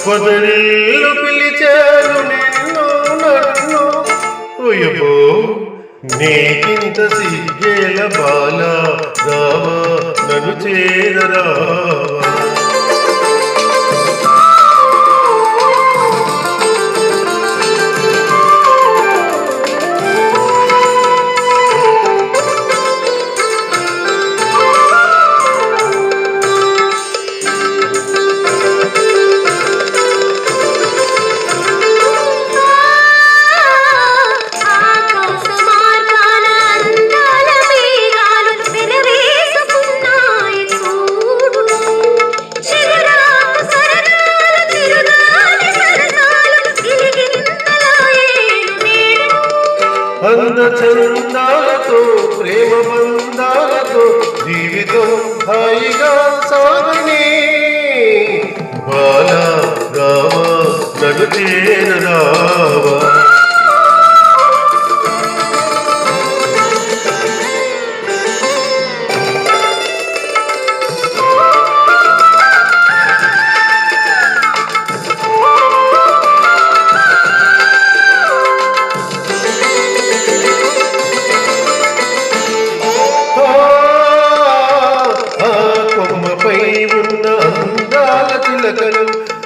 పొదరిల్లు పిలిచాను నిన్ను నన్ను ఓయబో నీకింత సిగ్గేల బాల రావా నన్ను చేరరావా అందచందాలతో ప్రేమ బంధాలతో జీవితం హాయిగా సాగని బాలా రావా నన్ను చేరరావా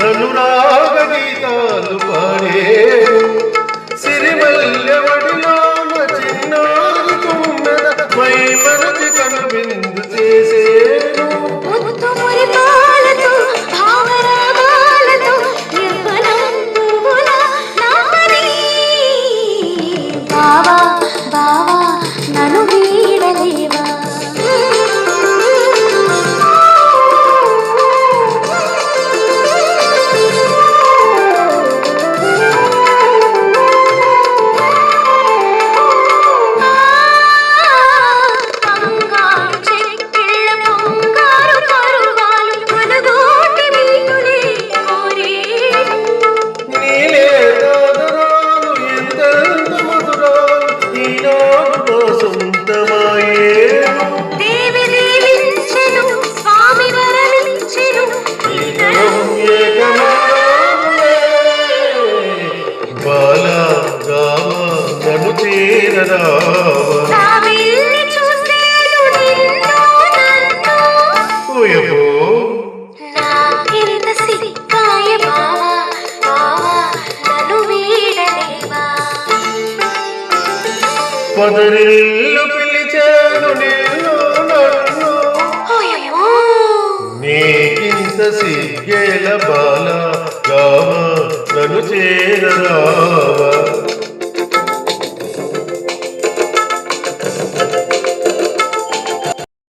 అనురాగ గీతాలు పాడేను సిరిమల్లెవడిలోన చిన్నారి తుమ్మెద మై మనసి కనువిందు చేసేను బావా బావా నన్ను వీడలేవా పొదరిల్లు పిలిచాను నిన్ను నన్ను నీకింత సిగ్గేల బాల రావా నన్ను చేరరావా